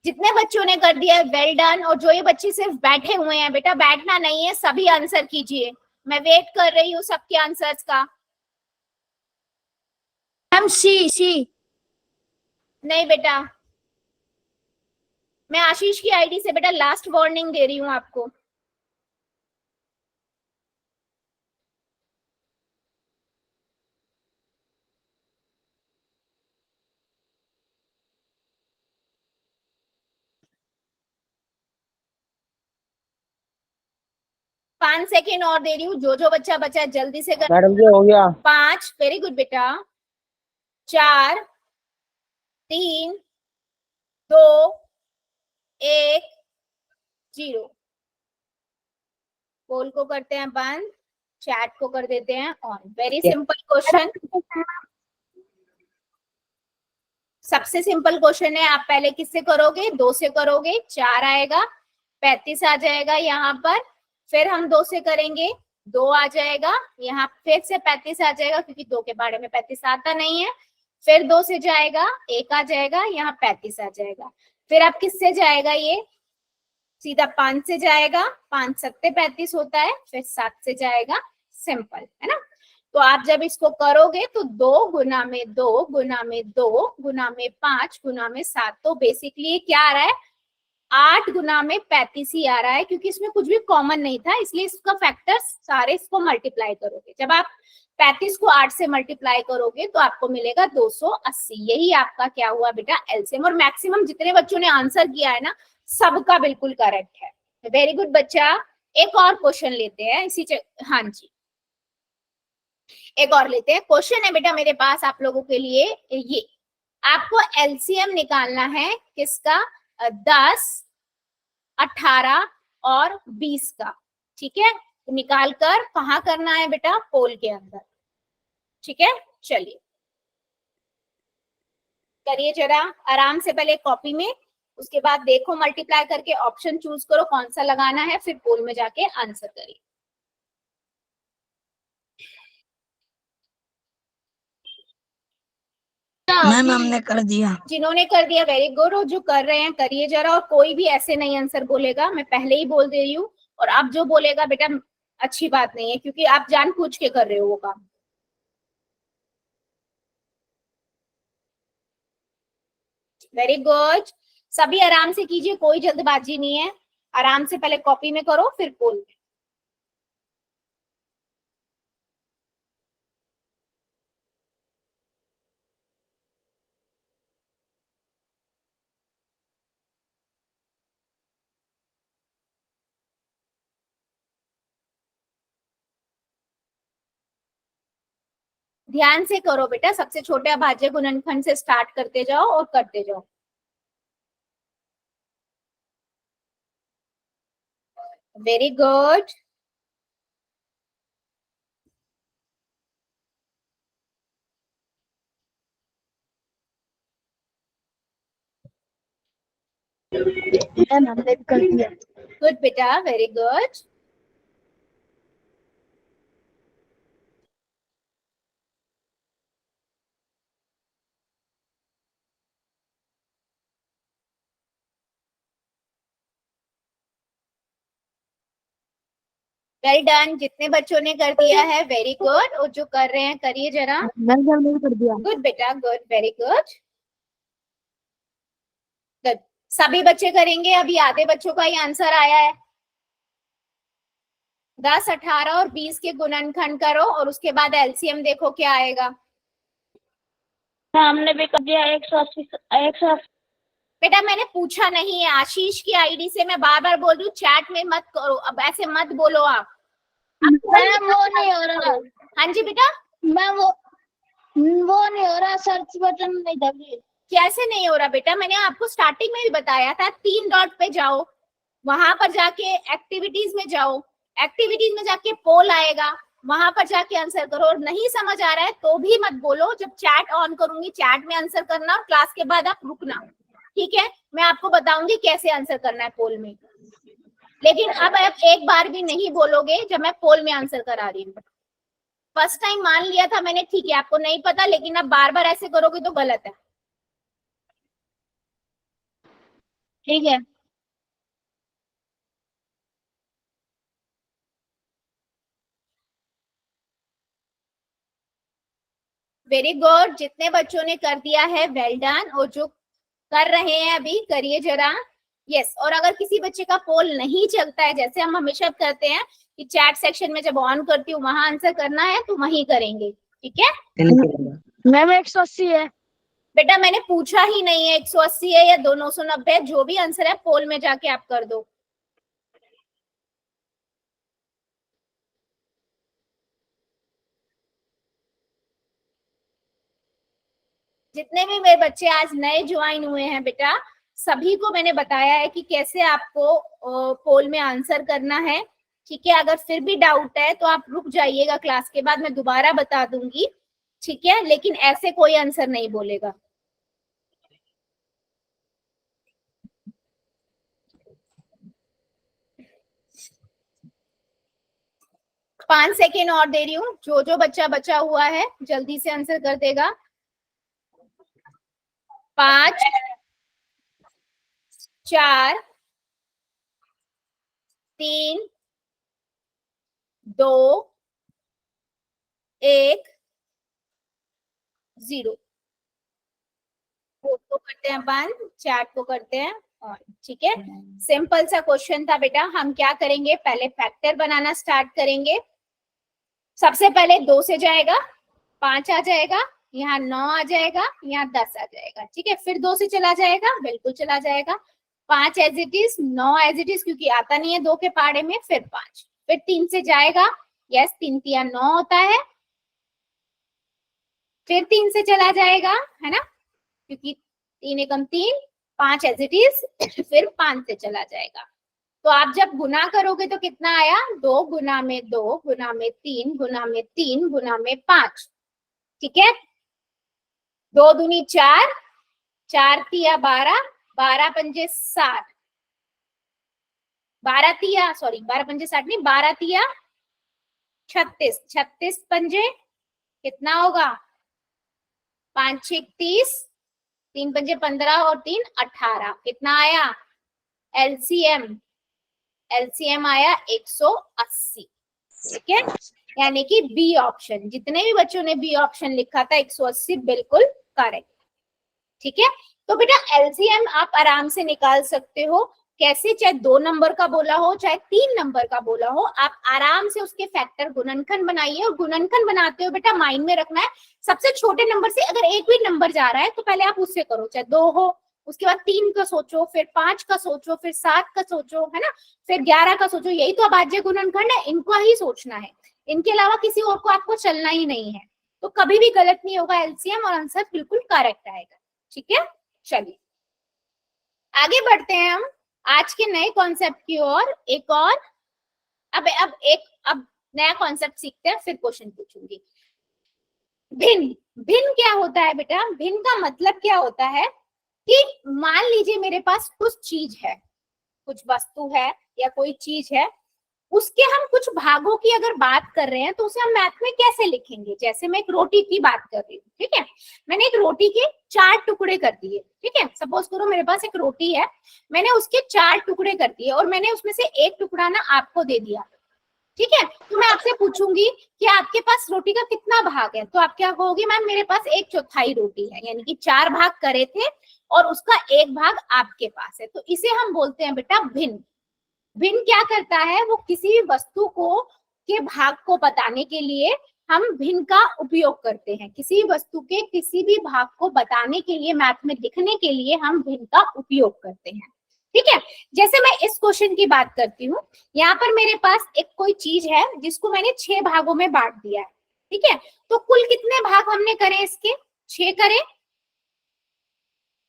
जितने बच्चों ने कर दिया वेल डन। और जो ये बच्चे सिर्फ बैठे हुए हैं, बेटा बैठना नहीं है, सभी आंसर कीजिए, मैं वेट कर रही हूँ सबके आंसर्स का। मैम सी नहीं बेटा, मैं आशीष की आईडी से बेटा लास्ट वार्निंग दे रही हूँ आपको। पांच सेकेंड और दे रही हूँ, जो जो बच्चा बचा है जल्दी से कर। मैडम जी हो गया। 5, वेरी गुड बेटा, 4, 3, 2 1 0। पोल को करते हैं बंद, चैट को कर देते हैं ऑन। वेरी सिंपल क्वेश्चन, सबसे सिंपल क्वेश्चन है। आप पहले किससे करोगे? 2 से करोगे, 4 आएगा, 35 आ जाएगा यहाँ पर। फिर हम 2 से करेंगे, 2 आ जाएगा यहाँ, फिर से 35 आ जाएगा क्योंकि 2 के बारे में 35 आता नहीं है। फिर 2 से जाएगा, 1 आ जाएगा यहाँ, 35 आ जाएगा। फिर आप किससे जाएगा? ये सीधा 5 से जाएगा, 5 सत्ते 35 होता है। फिर 7 से जाएगा, सिंपल है ना। तो आप जब इसको करोगे तो 2 गुना में 2 गुना में 2 गुना में 5 गुना में 7, तो बेसिकली क्या आ रहा है? 8 गुना में 35 ही आ रहा है, क्योंकि इसमें कुछ भी कॉमन नहीं था, इसलिए इसका फैक्टर्स सारे इसको मल्टीप्लाई करोगे। जब आप 35 को 8 से मल्टीप्लाई करोगे तो आपको मिलेगा 280। यही आपका क्या हुआ बेटा? एलसीएम। और मैक्सिमम जितने बच्चों ने आंसर किया है ना, सबका बिल्कुल करेक्ट है। वेरी गुड बच्चा। एक और क्वेश्चन लेते हैं इसी हाँ जी, एक और लेते हैं। क्वेश्चन है बेटा मेरे पास आप लोगों के लिए ये, आपको एलसीएम निकालना है किसका? 10, 18 और 20 का। ठीक है, निकाल कर कहाँ करना है बेटा? पोल के अंदर। ठीक है, चलिए करिए जरा आराम से, पहले कॉपी में, उसके बाद देखो मल्टीप्लाई करके ऑप्शन चूज करो कौन सा लगाना है, फिर पोल में जाके आंसर करिए। मैम हमने कर दिया। जिन्होंने कर दिया वेरी गुड, और जो कर रहे हैं करिए जरा, और कोई भी ऐसे नहीं आंसर बोलेगा, मैं पहले ही बोल दे रही हूँ। और अब जो बोलेगा बेटा अच्छी बात नहीं है, क्योंकि आप जानबूझ के कर रहे हो वो काम। वेरी गुड, सभी आराम से कीजिए, कोई जल्दबाजी नहीं है। आराम से पहले कॉपी में करो, फिर पोल में। ध्यान से करो बेटा, सबसे छोटे अभाज्य गुणनखंड से स्टार्ट करते जाओ और करते जाओ। Very good. मैम हमने भी कर दिया। गुड बेटा, वेरी गुड। वेल डन, जितने बच्चों ने कर दिया है वेरी गुड, और जो कर रहे हैं करिए जरा। मैम हमने भी कर दिया। गुड बेटा, गुड, वेरी गुड गुड। सभी बच्चे करेंगे, अभी आधे बच्चों का ही आंसर आया है। 10, 18 और 20 के गुणनखंड करो और उसके बाद एलसीएम देखो क्या आएगा। हमने भी कर दिया। 180 180। बेटा मैंने पूछा नहीं है, आशीष की आईडी से मैं बार बार बोल रही हूँ, चैट में मत करो, अब ऐसे मत बोलो आप। मैम वो नहीं हो रहा। हाँ जी बेटा, मैम वो नहीं हो रहा, सर्च बटन नहीं दब रही। कैसे नहीं हो रहा बेटा? मैंने आपको स्टार्टिंग में भी बताया था, 3 डॉट पे जाओ, वहां पर जाके एक्टिविटीज में जाओ, एक्टिविटीज में जाके पोल आएगा, वहां पर जाके आंसर करो। और नहीं समझ आ रहा है तो भी मत बोलो, जब चैट ऑन करूंगी चैट में आंसर करना, और क्लास के बाद आप रुकना। ठीक है, मैं आपको बताऊंगी कैसे आंसर करना है पोल में। लेकिन अब आप एक बार भी नहीं बोलोगे जब मैं पोल में आंसर करा रही हूँ। फर्स्ट टाइम मान लिया था मैंने, ठीक है, आपको नहीं पता, लेकिन अब बार बार ऐसे करोगे तो गलत है। ठीक है। वेरी गुड, जितने बच्चों ने कर दिया है वेल डन, और जो कर रहे हैं अभी करिए जरा। यस, और अगर किसी बच्चे का पोल नहीं चलता है, जैसे हम हमेशा करते हैं कि चैट सेक्शन में जब ऑन करती हूँ वहां आंसर करना है, तो वहीं करेंगे। ठीक है मैम 180 है। बेटा, मैंने पूछा ही नहीं है 180 है या 290 है, जो भी आंसर है पोल में जाके आप कर दो। जितने भी मेरे बच्चे आज नए ज्वाइन हुए हैं बेटा, सभी को मैंने बताया है कि कैसे आपको पोल में आंसर करना है। ठीक है, अगर फिर भी डाउट है तो आप रुक जाइएगा, क्लास के बाद मैं दोबारा बता दूंगी। ठीक है, लेकिन ऐसे कोई आंसर नहीं बोलेगा। पांच सेकेंड और दे रही हूँ, जो जो बच्चा बचा हुआ है जल्दी से आंसर कर देगा। 5 4 3 2 1 0। कोड को करते हैं बंद, चैट को करते हैं और ठीक है। सिंपल सा क्वेश्चन था बेटा। हम क्या करेंगे, पहले फैक्टर बनाना स्टार्ट करेंगे। सबसे पहले 2 से जाएगा, 5 आ जाएगा, यहाँ 9 आ जाएगा, यहाँ 10 आ जाएगा। ठीक है, फिर 2 से चला जाएगा, बिल्कुल चला जाएगा। 5 as it is, 9 as it is, क्योंकि आता नहीं है 2 के पाड़े में, फिर 5। फिर 3 से जाएगा, यस 3 तिया 9 होता है। फिर 3 से चला जाएगा, है ना, क्योंकि 3 एकम 3, 5 एज इट इज। फिर 5 से चला जाएगा। तो आप जब गुना करोगे तो कितना आया, 2 गुना में 2 गुना में 3 गुना में 3 गुना में 5। ठीक है, 2 दूनी 4, 4 तिया 12, 12 पंजे 60, 12 तिया सॉरी 12 पंजे 60 नहीं, 12 तिया 36, 36 पंजे कितना होगा, 5 6 30, 3 पंजे 15 और 3 18, कितना आया एलसीएम, एलसीएम आया 180। ठीक है, यानी कि बी ऑप्शन, जितने भी बच्चों ने बी ऑप्शन लिखा था 180 बिल्कुल करेक्ट। ठीक है, तो बेटा एलसीएम आप आराम से निकाल सकते हो। कैसे, चाहे 2 नंबर का बोला हो चाहे 3 नंबर का बोला हो, आप आराम से उसके फैक्टर गुणनखंड बनाइए। और गुणनखंड बनाते हो बेटा माइंड में रखना है, सबसे छोटे नंबर से अगर एक भी नंबर जा रहा है तो पहले आप उससे करो, चाहे 2 हो, उसके बाद 3 का सोचो, फिर 5 का सोचो, फिर 7 का सोचो, है ना, फिर 11 का सोचो। यही तो अभाज्य गुणनखंड है, इनको ही सोचना है, इनके अलावा किसी और को आपको चलना ही नहीं है। तो कभी भी गलत नहीं होगा एलसीएम, और आंसर बिल्कुल करेक्ट आएगा। ठीक है, चलिए आगे बढ़ते हैं हम आज के नए कॉन्सेप्ट की ओर। एक और अब नया कॉन्सेप्ट सीखते हैं, फिर क्वेश्चन पूछूंगी। भिन्न, भिन्न क्या होता है बेटा, भिन्न का मतलब क्या होता है कि मान लीजिए मेरे पास कुछ चीज है, कुछ वस्तु है या कोई चीज है, उसके हम कुछ भागों की अगर बात कर रहे हैं तो उसे हम मैथ में कैसे लिखेंगे। जैसे मैं एक रोटी की बात कर रही हूँ, ठीक है, मैंने एक रोटी के 4 टुकड़े कर दिए। ठीक है, सपोज करो मेरे पास एक रोटी है, मैंने उसके 4 टुकड़े कर दिए और मैंने उसमें से एक टुकड़ा ना आपको दे दिया। ठीक है, तो मैं आपसे पूछूंगी कि आपके पास रोटी का कितना भाग है, तो आप क्या कहोगे, मैम मेरे पास 1/4 रोटी है, यानी कि 4 भाग करे थे और उसका 1 भाग आपके पास है। तो इसे हम बोलते हैं बेटा भिन्न। भिन्न क्या करता है, वो किसी भी वस्तु को के भाग को बताने के लिए हम भिन्न का उपयोग करते हैं। किसी वस्तु के किसी भी भाग को बताने के लिए, मैथ में लिखने के लिए हम भिन्न का उपयोग करते हैं। ठीक है, जैसे मैं इस क्वेश्चन की बात करती हूँ, यहाँ पर मेरे पास एक कोई चीज है जिसको मैंने 6 भागों में बांट दिया है। ठीक है, तो कुल कितने भाग हमने करे इसके, 6 करे।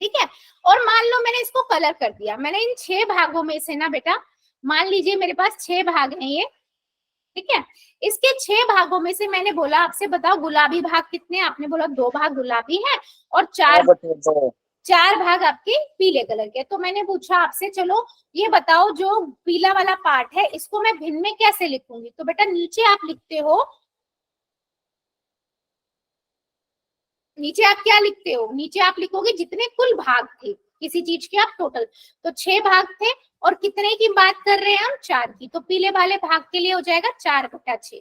ठीक है, और मान लो मैंने इसको कलर कर दिया, मैंने इन 6 भागों में से ना बेटा, मान लीजिए मेरे पास 6 भाग हैं ये। ठीक है, इसके 6 भागों में से मैंने बोला आपसे बताओ गुलाबी भाग कितने, आपने बोला 2 भाग गुलाबी है और 4 भाग आपके पीले कलर के। तो मैंने पूछा आपसे, चलो ये बताओ जो पीला वाला पार्ट है इसको मैं भिन्न में कैसे लिखूंगी। तो बेटा नीचे आप लिखते हो, नीचे आप क्या लिखते हो, नीचे आप लिखोगे जितने कुल भाग थे किसी चीज के, आप टोटल। तो 6 भाग थे और कितने की बात कर रहे हैं हम, 4 की। तो पीले वाले भाग के लिए हो जाएगा 4/6।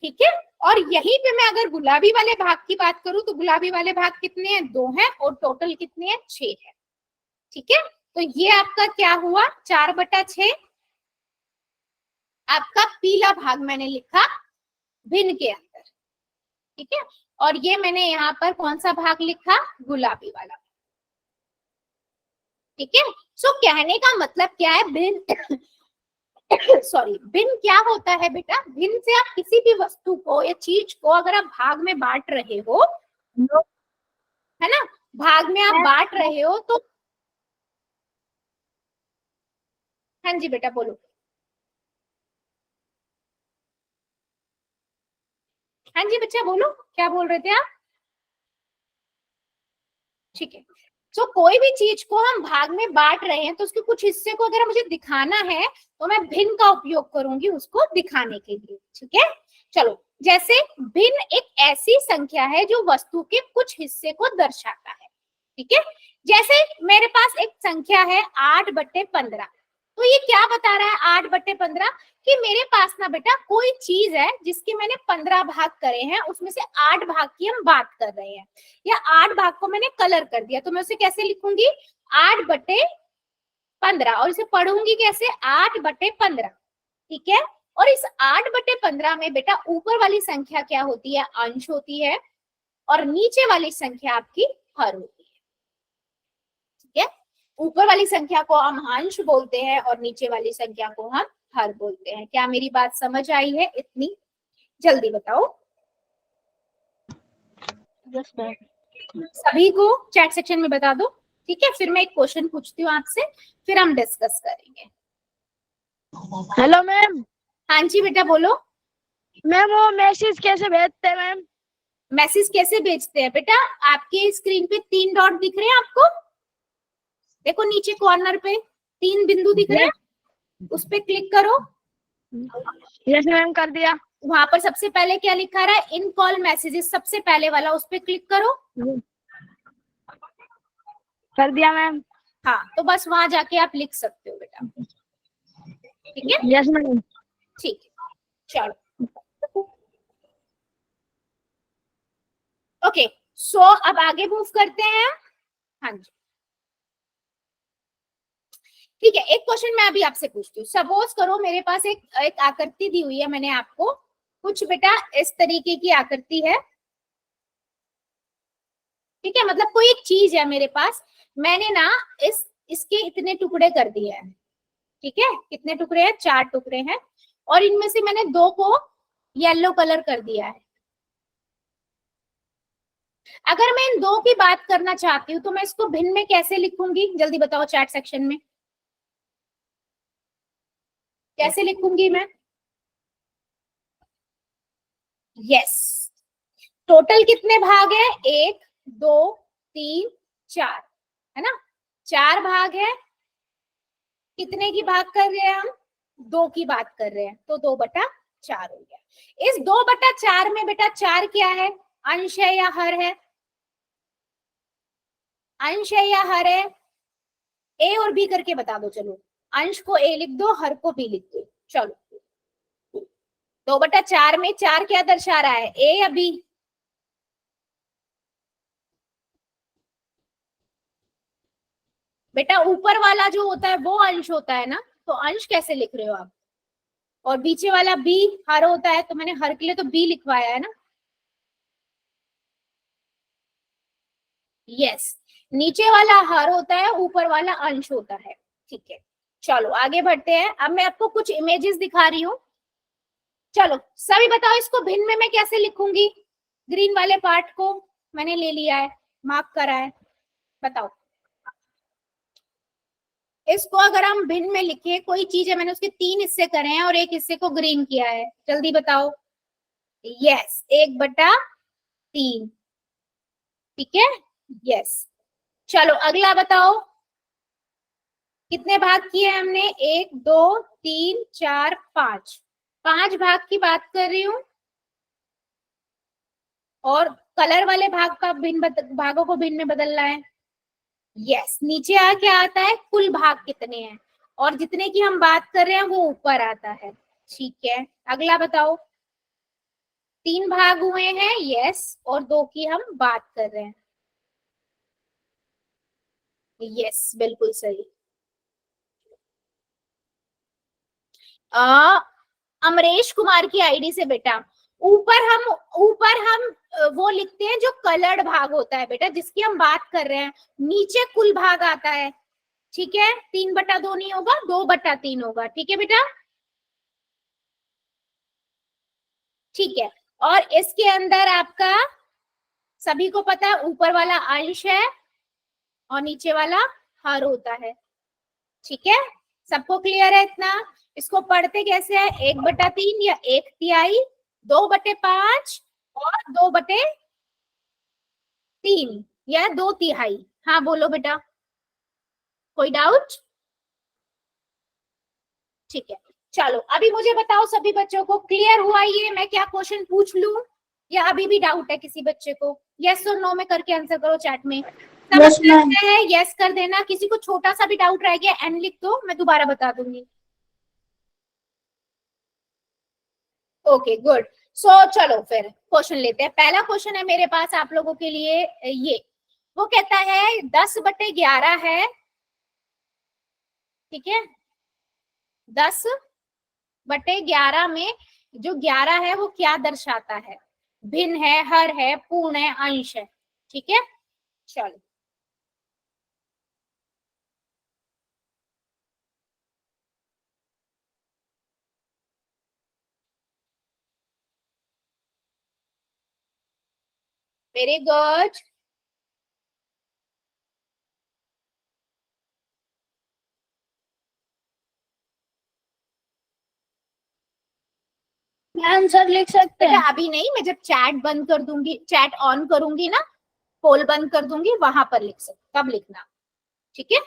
ठीक है, और यहीं पे मैं अगर गुलाबी वाले भाग की बात करूं तो गुलाबी वाले भाग कितने हैं, 2 हैं, और टोटल कितने हैं, 6 है। ठीक है, तो ये आपका क्या हुआ, 4/6 आपका पीला भाग मैंने लिखा भिन्न के अंदर। ठीक है, और ये मैंने यहाँ पर कौन सा भाग लिखा, गुलाबी वाला। ठीक है, सो कहने का मतलब क्या है, भिन्न सॉरी भिन्न क्या होता है बेटा, भिन्न से आप किसी भी वस्तु को या चीज को अगर आप भाग में बांट रहे हो, है ना, भाग में आप बांट रहे हो, तो हाँ जी बेटा बोलो। हाँ जी बच्चा बोलो, क्या बोल रहे थे आप? ठीक है, तो कोई भी चीज को हम भाग में बांट रहे हैं तो उसके कुछ हिस्से को अगर मुझे दिखाना है तो मैं भिन्न का उपयोग करूंगी उसको दिखाने के लिए। ठीक है, चलो, जैसे भिन्न एक ऐसी संख्या है जो वस्तु के कुछ हिस्से को दर्शाता है। ठीक है, जैसे मेरे पास एक संख्या है 8/15, तो ये क्या बता रहा है 8/15? कि मेरे पास ना बेटा कोई चीज है जिसके मैंने 15 भाग करे हैं, उसमें से 8 भाग की हम बात कर रहे हैं, या 8 भाग को मैंने कलर कर दिया, तो मैं उसे कैसे लिखूंगी? 8/15, और इसे पढ़ूंगी कैसे? 8/15। ठीक है, और इस 8/15 में बेटा ऊपर वाली संख्या क्या होती है? अंश होती है, और नीचे वाली संख्या आपकी हर होती है। ठीक है, ऊपर वाली संख्या को हम अंश बोलते हैं और नीचे वाली संख्या को हम हर बोलते हैं। क्या मेरी बात समझ आई है? इतनी जल्दी बताओ सभी को, चैट सेक्शन में बता दो। ठीक है, फिर मैं एक क्वेश्चन पूछती हूँ आपसे, फिर हम डिस्कस करेंगे। Hello ma'am. हाँ जी बेटा बोलो। मैम वो मैसेज कैसे भेजते हैं मैम? मैसेज कैसे भेजते हैं बेटा? आपके स्क्रीन पे 3 डॉट दिख रहे हैं आपको, देखो नीचे कॉर्नर पे 3 बिंदु दिख रहे हैं, उस पे क्लिक करो। यस मैम, कर दिया। वहां पर सबसे पहले क्या लिखा रहा है? इन कॉल मैसेजेस, सबसे पहले वाला, उस पे क्लिक करो। कर दिया मैम। हाँ, तो बस वहां जाके आप लिख सकते हो बेटा। ठीक है, यस मैम। ठीक है, चलो ओके, सो अब आगे मूव करते हैं। हाँ जी, ठीक है, एक क्वेश्चन मैं अभी आपसे पूछती हूँ। सपोज करो मेरे पास एक आकृति दी हुई है मैंने आपको, कुछ बेटा इस तरीके की आकृति है। ठीक है, मतलब कोई एक चीज है मेरे पास, मैंने ना इसके इतने टुकड़े कर दिए हैं। ठीक है, कितने टुकड़े हैं? 4 टुकड़े हैं, और इनमें से मैंने 2 को येलो कलर कर दिया है। अगर मैं इन 2 की बात करना चाहती हूँ तो मैं इसको भिन्न में कैसे लिखूंगी? जल्दी बताओ चैट सेक्शन में, कैसे लिखूंगी मैं? यस, टोटल कितने भाग है? 1 2 3 4, है ना? 4 भाग है। कितने की बात कर रहे हैं हम? 2 की बात कर रहे हैं, तो 2/4 हो गया। इस 2/4 में बेटा 4 क्या है? अंश है या हर है? अंश है या हर है? ए और बी करके बता दो। चलो, अंश को ए लिख दो, हर को बी लिख दो। चलो, 2/4 में 4 क्या दर्शा रहा है? ए या बी? बेटा ऊपर वाला जो होता है वो अंश होता है ना, तो अंश कैसे लिख रहे हो आप? और पीछे वाला बी हर होता है, तो मैंने हर के लिए तो बी लिखवाया है ना। यस, नीचे वाला हर होता है, ऊपर वाला अंश होता है। ठीक है, चलो आगे बढ़ते हैं। अब मैं आपको कुछ इमेजेस दिखा रही हूँ। चलो सभी बताओ, इसको भिन्न में मैं कैसे लिखूंगी? ग्रीन वाले पार्ट को मैंने ले लिया है, मार्क करा है, बताओ इसको अगर हम भिन्न में लिखे, कोई चीज है, मैंने उसके 3 हिस्से करे हैं और एक हिस्से को ग्रीन किया है, जल्दी बताओ। यस, 1/3। ठीक है, यस। चलो अगला बताओ, कितने भाग किए हमने? 1 2 3 4 5, 5 भाग की बात कर रही हूँ। और कलर वाले भाग का भागों को भिन्न में बदलना है। यस, नीचे आ क्या आता है? कुल भाग कितने हैं, और जितने की हम बात कर रहे हैं वो ऊपर आता है। ठीक है, अगला बताओ। 3 भाग हुए हैं, यस, और 2 की हम बात कर रहे हैं। यस, बिल्कुल सही। अमरेश कुमार की आईडी से बेटा, ऊपर हम वो लिखते हैं जो कलर्ड भाग होता है बेटा, जिसकी हम बात कर रहे हैं। नीचे कुल भाग आता है। ठीक है, 3/2 नहीं होगा, 2/3 होगा। ठीक है बेटा, ठीक है। और इसके अंदर आपका सभी को पता है, ऊपर वाला अंश है और नीचे वाला हर होता है। ठीक है, सबको क्लियर है इतना? इसको पढ़ते कैसे है? 1/3 या 1/3, 2/5 और 2/3 या 2/3। हाँ बोलो बेटा, कोई डाउट? ठीक है, चलो अभी मुझे बताओ सभी बच्चों को क्लियर हुआ ये मैं क्या क्वेश्चन पूछ लूं, या अभी भी डाउट है किसी बच्चे को? यस और नो में करके आंसर करो चैट में। Yes, ma'am. है यस कर देना, किसी को छोटा सा भी डाउट रह गया एन लिख दो, मैं दोबारा बता दूंगी। Okay good. सो चलो फिर क्वेश्चन लेते हैं। पहला क्वेश्चन है मेरे पास आप लोगों के लिए ये, वो कहता है 10/11 है, ठीक है? 10/11 में जो 11 है वो क्या दर्शाता है? भिन्न है, हर है, पूर्ण है, अंश है, ठीक है? चलो वेरी गुड। आंसर लिख सकते बेटा हैं। अभी नहीं, मैं जब चैट बंद कर दूंगी, चैट ऑन करूंगी ना, पोल बंद कर दूंगी, वहां पर लिख सकते, तब लिखना, ठीक है?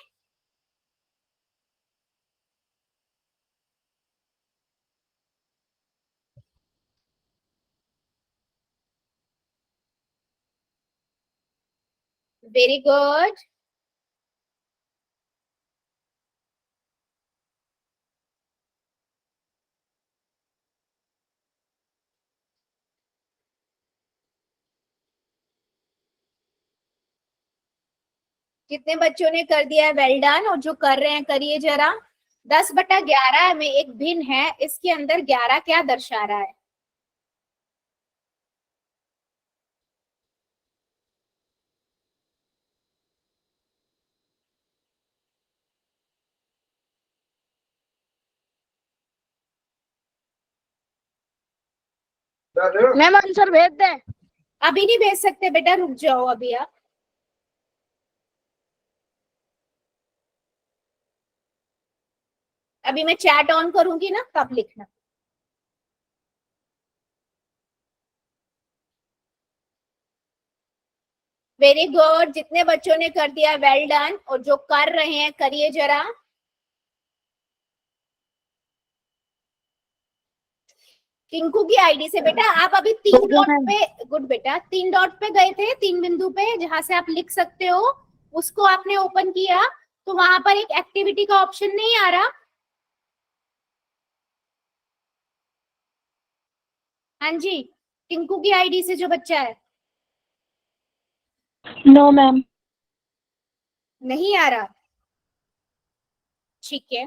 Very good. कितने बच्चों ने कर दिया है वेल डन, और जो कर रहे हैं करिए जरा। 10/11 में एक भिन्न है, इसके अंदर 11 क्या दर्शा रहा है? मैम आंसर भेज दे। अभी नहीं भेज सकते बेटा, रुक जाओ अभी आप। अभी मैं चैट ऑन करूंगी ना, तब लिखना। वेरी गुड, जितने बच्चों ने कर दिया वेल डन, और जो कर रहे हैं करिए जरा। टिंकू की आईडी से बेटा आप अभी 3 डॉट पे, गुड बेटा 3 डॉट पे गए थे, 3 बिंदु पे जहां से आप लिख सकते हो, उसको आपने ओपन किया तो वहां पर एक एक्टिविटी का ऑप्शन नहीं आ रहा? हाँ जी, टिंकू की आईडी से जो बच्चा है, नो मैम। नहीं आ रहा? ठीक है,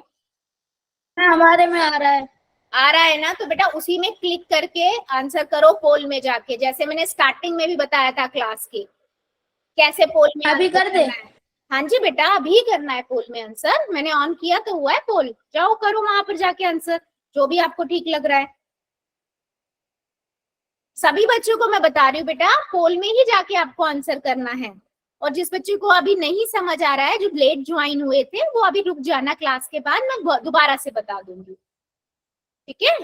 हमारे में आ रहा है। आ रहा है ना, तो बेटा उसी में क्लिक करके आंसर करो पोल में जाके, जैसे मैंने स्टार्टिंग में भी बताया था क्लास के, कैसे पोल में अभी आंसर कर दे। करना है। हाँ जी बेटा अभी करना है पोल में आंसर, मैंने ऑन किया तो हुआ है पोल, जाओ करो वहां पर जाके आंसर, जो भी आपको ठीक लग रहा है। सभी बच्चों को मैं बता रही हूँ बेटा, पोल में ही जाके आपको आंसर करना है। और जिस बच्चे को अभी नहीं समझ आ रहा है, जो लेट ज्वाइन हुए थे, वो अभी रुक जाना, क्लास के बाद मैं दोबारा से बता दूंगी, ठीक है?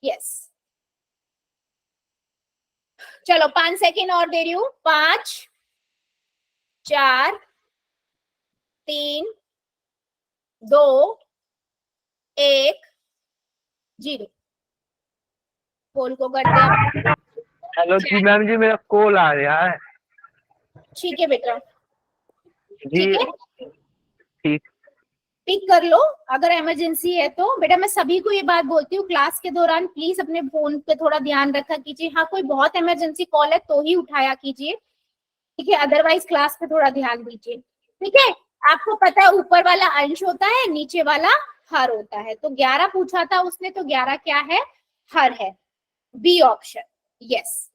यस, चलो 5 सेकेंड और दे रही हूँ। 5 4 3 2 1 0। पोल को कर दे। हेलो जी मैम जी, मेरा कॉल आ रहा है। ठीक है बेटा, जी ठीक है, ठीक। पिक कर लो अगर इमरजेंसी है तो। बेटा मैं सभी को ये बात बोलती हूँ, क्लास के दौरान प्लीज अपने फोन पे थोड़ा ध्यान रखा कीजिए। हाँ कोई बहुत इमरजेंसी कॉल है तो ही उठाया कीजिए, ठीक है? अदरवाइज क्लास पे थोड़ा ध्यान दीजिए, ठीक है? आपको पता है ऊपर वाला अंश होता है, नीचे वाला हर होता है, तो 11 पूछा था उसने, तो 11 क्या है? हर है, बी ऑप्शन। यस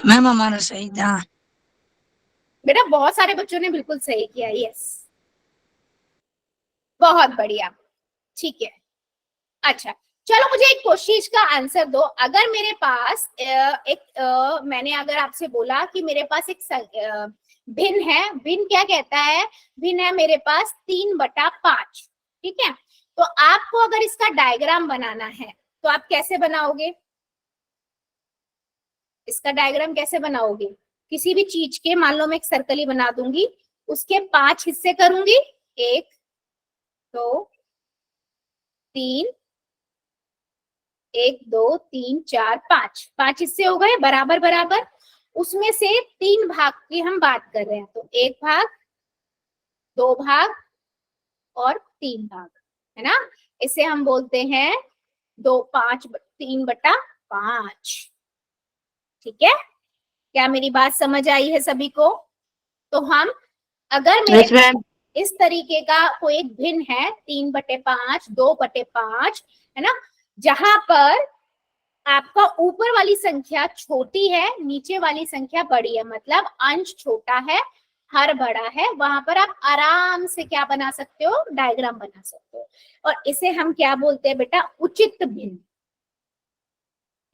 मैम हमारा सही था। बेटा बहुत सारे बच्चों ने बिल्कुल सही किया, यस बहुत बढ़िया, ठीक है। अच्छा चलो मुझे एक कोशिश का आंसर दो। अगर मेरे पास मैंने अगर आपसे बोला कि मेरे पास एक भिन्न है, भिन्न क्या कहता है? भिन्न है मेरे पास 3/5, ठीक है? तो आपको अगर इसका डायग्राम बनाना है तो आप कैसे बनाओगे? इसका डायग्राम कैसे बनाओगे? किसी भी चीज के, मान लो मैं एक सर्कल ही बना दूंगी, उसके 5 हिस्से करूंगी, 1 2 3, 1 2 3 4 5 हिस्से हो गए बराबर बराबर। उसमें से 3 भाग की हम बात कर रहे हैं, तो 1 भाग, 2 भाग और 3 भाग, है ना। इसे हम बोलते हैं 3/5। ठीक है, क्या मेरी बात समझ आई है सभी को? तो हम अगर यस मैम। इस तरीके का कोई एक भिन्न है 3/5, 2/5, है ना, जहां पर आपका ऊपर वाली संख्या छोटी है, नीचे वाली संख्या बड़ी है, मतलब अंश छोटा है, हर बड़ा है, वहां पर आप आराम से क्या बना सकते हो? डायग्राम बना सकते हो। और इसे हम क्या बोलते हैं बेटा? उचित भिन्न।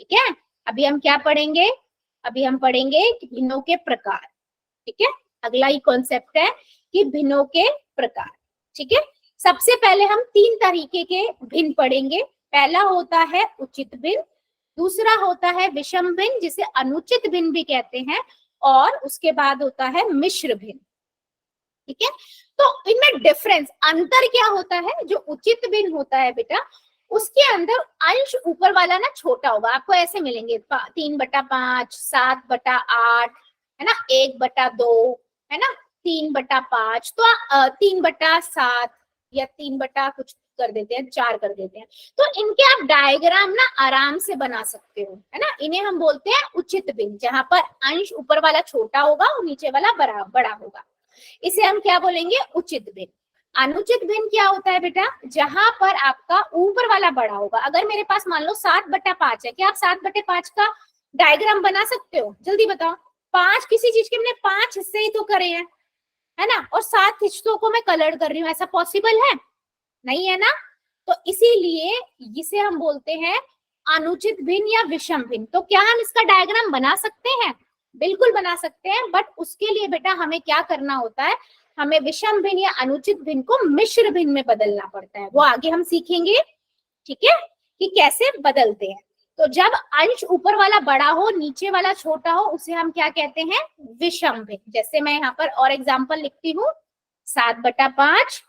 ठीक है, अभी हम क्या पढ़ेंगे? अभी हम पढ़ेंगे कि भिन्नों के प्रकार। ठीक है, अगला ही कॉन्सेप्ट है कि भिन्नों के प्रकार। ठीक है, सबसे पहले हम 3 तरीके के भिन्न पढ़ेंगे। पहला होता है उचित भिन्न, दूसरा होता है विषम भिन्न जिसे अनुचित भिन्न भी कहते हैं, और उसके बाद होता है मिश्र भिन्न। ठीक है, तो इनमें डिफरेंस, अंतर क्या होता है? जो उचित भिन्न होता है बेटा, उसके अंदर अंश ऊपर वाला ना छोटा होगा, आपको ऐसे मिलेंगे 3/5, 7/8, है ना, 1/2, है ना, 3/5, तो 3/7 या 3 कुछ कर देते हैं, 4 कर देते हैं। तो इनके आप डायग्राम ना आराम से बना सकते हो, है ना। इन्हें हम बोलते हैं उचित भिन्न, जहां पर अंश ऊपर वाला छोटा होगा और नीचे वाला बड़ा होगा। इसे हम क्या बोलेंगे? उचित भिन्न। अनुचित भिन्न क्या होता है बेटा? जहां पर आपका ऊपर वाला बड़ा होगा। अगर मेरे पास मान लो 7/5 है, क्या आप 7/5 का डायग्राम बना सकते हो? जल्दी बताओ। 5 किसी चीज के मैंने 5 हिस्से ही तो करे हैं, है ना, और 7 हिस्सों को मैं कलर कर रही हूँ, ऐसा पॉसिबल है? नहीं है ना। तो इसीलिए इसे हम बोलते हैं अनुचित भिन्न या विषम भिन्न। तो क्या हम इसका डायग्राम बना सकते हैं? बिल्कुल बना सकते हैं, बट उसके लिए बेटा हमें क्या करना होता है? हमें विषम भिन्न या अनुचित भिन्न को मिश्र भिन्न में बदलना पड़ता है। वो आगे हम सीखेंगे, ठीक है, कि कैसे बदलते हैं। तो जब अंश ऊपर वाला बड़ा हो, नीचे वाला छोटा हो, उसे हम क्या कहते हैं? विषम भिन्न। जैसे मैं यहाँ पर और एग्जाम्पल लिखती हूँ, 7/5,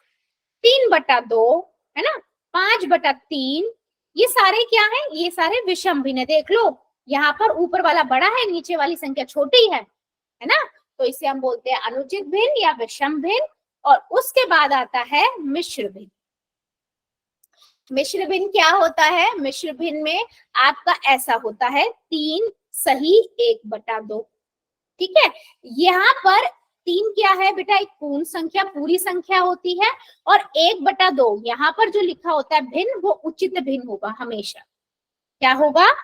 3/2, है ना, 5/3, ये सारे क्या है? ये सारे विषम भिन्न। देख लो, यहाँ पर ऊपर वाला बड़ा है, नीचे वाली संख्या छोटी है ना। तो इसे हम बोलते हैं अनुचित भिन्न या विषम भिन्न। और उसके बाद आता है मिश्र भिन्न। मिश्र भिन्न क्या होता है? मिश्र भिन्न में आपका ऐसा होता है 3 सही 1/2। ठीक है, यहाँ पर 3 क्या है बेटा? एक पूर्ण संख्या, पूरी संख्या होती है, और 1/2 यहाँ पर जो लिखा होता है भिन्न, वो उचित भिन्न होगा हमेशा। क्या होगा?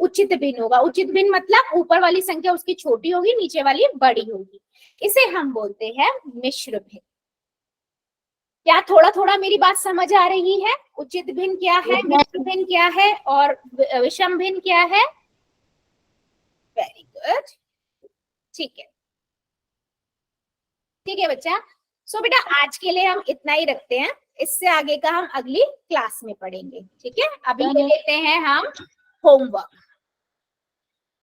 उचित भिन्न होगा। उचित भिन्न मतलब ऊपर वाली संख्या उसकी छोटी होगी, नीचे वाली बड़ी होगी। इसे हम बोलते हैं मिश्र भिन्न। क्या थोड़ा थोड़ा मेरी बात समझ आ रही है? उचित भिन्न क्या है, मिश्र भिन्न क्या है, और विषम भिन्न क्या है? वेरी गुड, ठीक है, ठीक है बच्चा। सो बेटा आज के लिए हम इतना ही रखते हैं, इससे आगे का हम अगली क्लास में पढ़ेंगे। ठीक है, अभी ले लेते हैं हम होमवर्क।